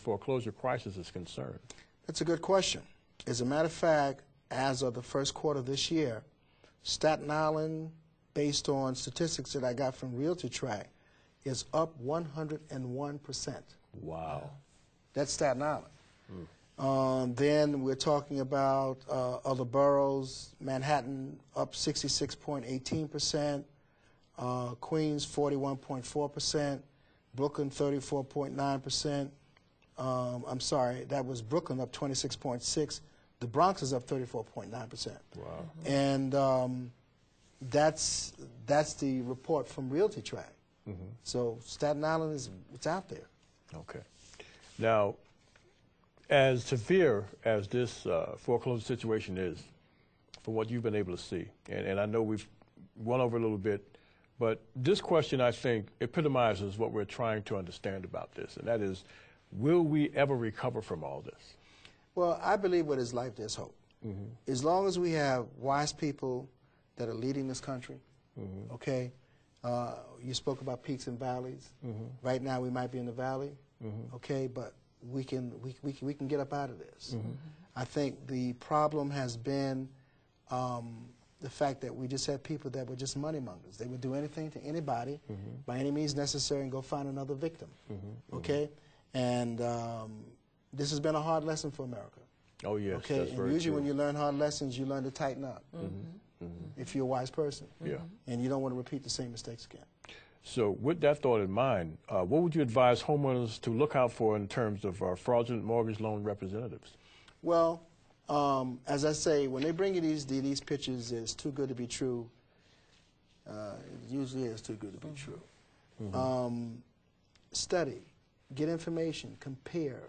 foreclosure crisis is concerned? That's a good question. As a matter of fact, as of the first quarter of this year, Staten Island, based on statistics that I got from RealtyTrack, is up 101%. Wow. That's Staten Island. Then we're talking about other boroughs. Manhattan up 66.18%, Queens 41.4%, Brooklyn 34.9%. I'm sorry, that was Brooklyn up 26.6%. The Bronx is up 34.9%. Wow. And that's the report from RealtyTrack. So Staten Island it's out there. Okay. Now, as severe as this foreclosure situation is, from what you've been able to see, and I know we've went over a little bit, but this question, I think, epitomizes what we're trying to understand about this, and that is, will we ever recover from all this? Well, I believe with his life there's hope. As long as we have wise people that are leading this country, okay? You spoke about peaks and valleys. Right now we might be in the valley, okay, but we can get up out of this. I think the problem has been the fact that we just had people that were just money mongers. They would do anything to anybody by any means necessary and go find another victim, okay? And this has been a hard lesson for America. Oh, yes, okay? that's And very usually true. when you learn hard lessons, you learn to tighten up if you're a wise person. Yeah. And you don't want to repeat the same mistakes again. So with that thought in mind, what would you advise homeowners to look out for in terms of fraudulent mortgage loan representatives? Well, as I say, when they bring you these pictures, it's too good to be true. It usually is too good to be true. Study, get information, compare.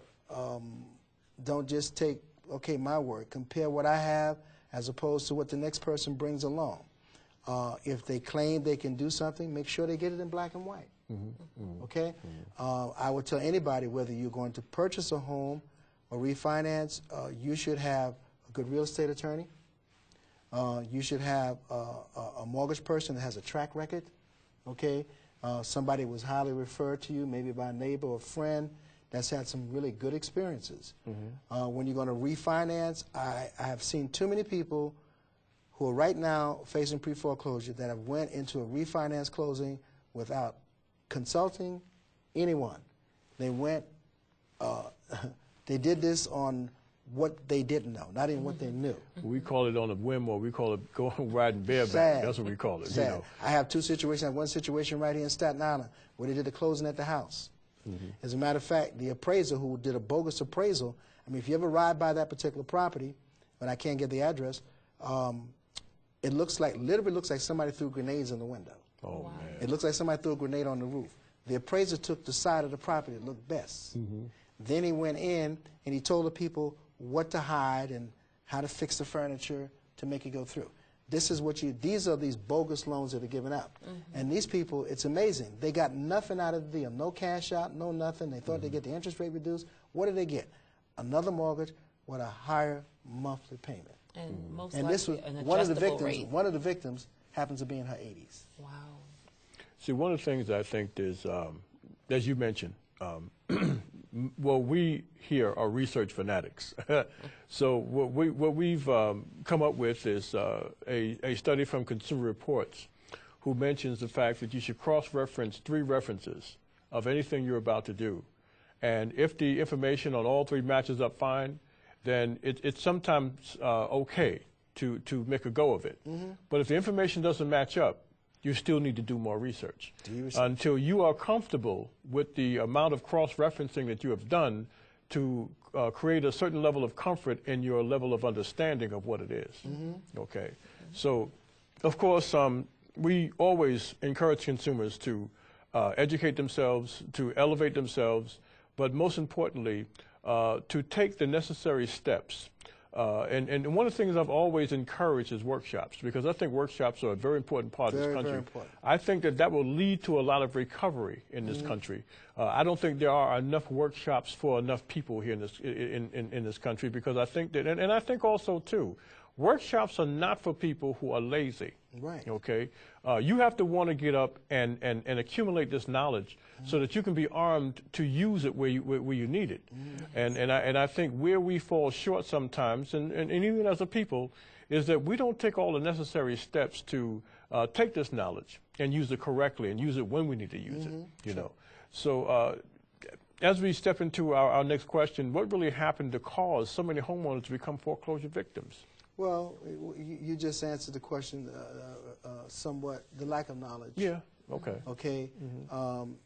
Don't just take, okay, my word. Compare what I have as opposed to what the next person brings along. If they claim they can do something, make sure they get it in black and white. Okay? I would tell anybody, whether you're going to purchase a home or refinance, you should have a good real estate attorney. You should have a mortgage person that has a track record. Okay? Somebody was highly referred to you, maybe by a neighbor or friend that's had some really good experiences. When you're going to refinance, I have seen too many people who are right now facing pre-foreclosure that have went into a refinance closing without consulting anyone. They went, they did this on what they didn't know, not even what they knew. We call it on a whim, or we call it going riding bareback. Sad. That's what we call it. Sad. You know. I have two situations. I have one situation right here in Staten Island where they did the closing at the house. As a matter of fact, the appraiser who did a bogus appraisal, I mean, if you ever ride by that particular property, but I can't get the address, it looks like, literally looks like somebody threw grenades in the window. Oh, wow. Man. It looks like somebody threw a grenade on the roof. The appraiser took the side of the property that looked best. Then he went in and he told the people what to hide and how to fix the furniture to make it go through. This is what these are these bogus loans that are given out. And these people, it's amazing. They got nothing out of the deal. No cash out, no nothing. They thought they'd get the interest rate reduced. What did they get? Another mortgage with a higher monthly payment. And most And likely this was an one of the adjustable victims. rate. One of the victims happens to be in her 80s. Wow. See, one of the things I think is, as you mentioned, well, we here are research fanatics. So what we've come up with is a study from Consumer Reports who mentions the fact that you should cross-reference 3 references of anything you're about to do. And if the information on all 3 matches up fine, then it's sometimes okay to make a go of it. But if the information doesn't match up, you still need to do more research until you are comfortable with the amount of cross-referencing that you have done to create a certain level of comfort in your level of understanding of what it is. Okay. So, of course, we always encourage consumers to educate themselves, to elevate themselves, but most importantly, to take the necessary steps. And one of the things I've always encouraged is workshops, because I think workshops are a very important part of this country. Very important. I think that will lead to a lot of recovery in this country. I don't think there are enough workshops for enough people here in this country, because I think that, and I think also too, Workshops are not for people who are lazy. Right. Okay, you have to want to get up and accumulate this knowledge so that you can be armed to use it where you need it. And I think where we fall short sometimes, and even as a people, is that we don't take all the necessary steps to take this knowledge and use it correctly and use it when we need to use it. You know, so. As we step into our next question, what really happened to cause so many homeowners to become foreclosure victims? Well, you just answered the question somewhat, the lack of knowledge. Yeah, okay. Okay,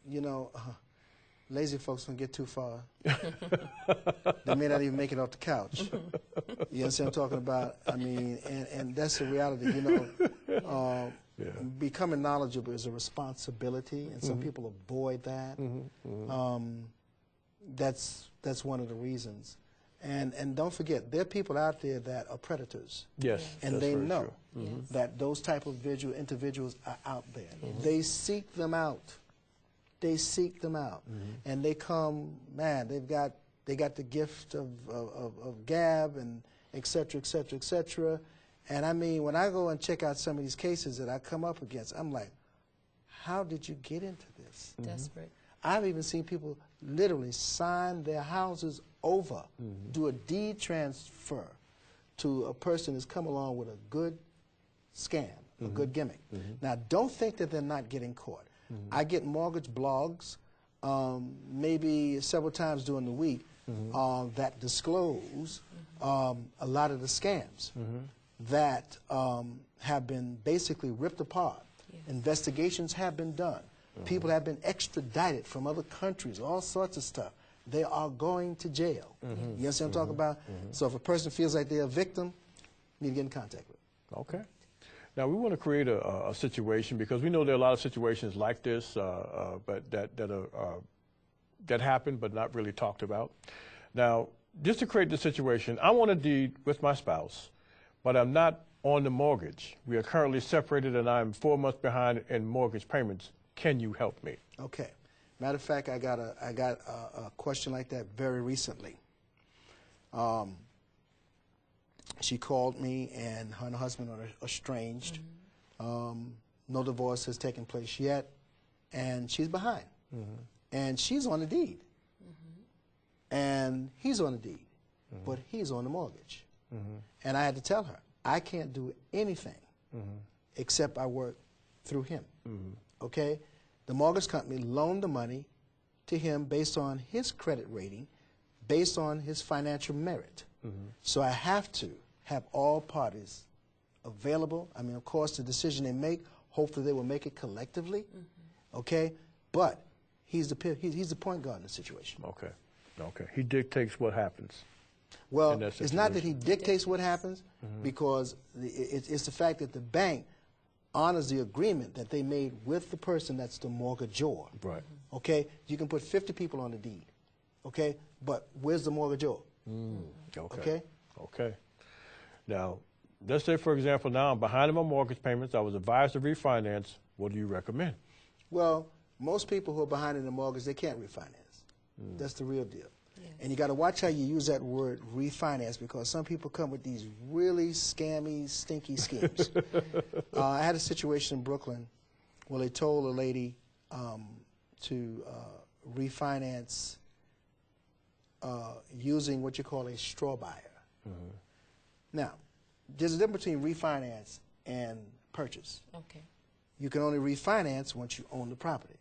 you know, lazy folks don't get too far. They may not even make it off the couch. You understand what I'm talking about? I mean, and that's the reality, you know. Becoming knowledgeable is a responsibility, and some people avoid that. That's one of the reasons. And don't forget, there are people out there that are predators. Yes, and they know that those type of individuals are out there. They seek them out. They seek them out, and they come. Man, they got the gift of gab and et cetera, et cetera, et cetera. And I mean, when I go and check out some of these cases that I come up against, I'm like, how did you get into this? Desperate. I've even seen people literally sign their houses over, do a deed transfer to a person who's come along with a good scam, a good gimmick. Now, don't think that they're not getting caught. I get mortgage blogs, maybe several times during the week, that disclose a lot of the scams that have been basically ripped apart. Investigations have been done. People have been extradited from other countries, all sorts of stuff. They are going to jail. You understand what I'm talking about? So if a person feels like they're a victim, you need to get in contact with them. Okay. Now, we want to create a situation, because we know there are a lot of situations like this, but that happen but not really talked about. Now, just to create the situation, I want a deed with my spouse, but I'm not on the mortgage. We are currently separated, and I'm 4 months behind in mortgage payments. Can you help me? Okay. Matter of fact, I got a question like that very recently. She called me, and her and her husband are estranged. No divorce has taken place yet, and she's behind. And she's on the deed. And he's on the deed, but he's on the mortgage. And I had to tell her, I can't do anything except I work through him. Okay? The mortgage company loaned the money to him based on his credit rating, based on his financial merit. So I have to have all parties available. I mean, of course, the decision they make, hopefully they will make it collectively. Okay? But he's the point guard in the situation. Okay. Okay. He dictates what happens. Well, it's not that he dictates what happens, because it's the fact that the bank honors the agreement that they made with the person that's the mortgagor. Right. Okay? You can put 50 people on the deed. Okay? But where's the mortgagor? Okay? Okay. Now, let's say, for example, now I'm behind in my mortgage payments. I was advised to refinance. What do you recommend? Well, most people who are behind in the mortgage, they can't refinance. That's the real deal. And you got to watch how you use that word refinance, because some people come with these really scammy, stinky schemes. I had a situation in Brooklyn where they told a lady to refinance using what you call a straw buyer. Now, there's a difference between refinance and purchase. Okay. You can only refinance once you own the property.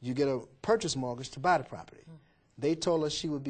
You get a purchase mortgage to buy the property. They told us she would be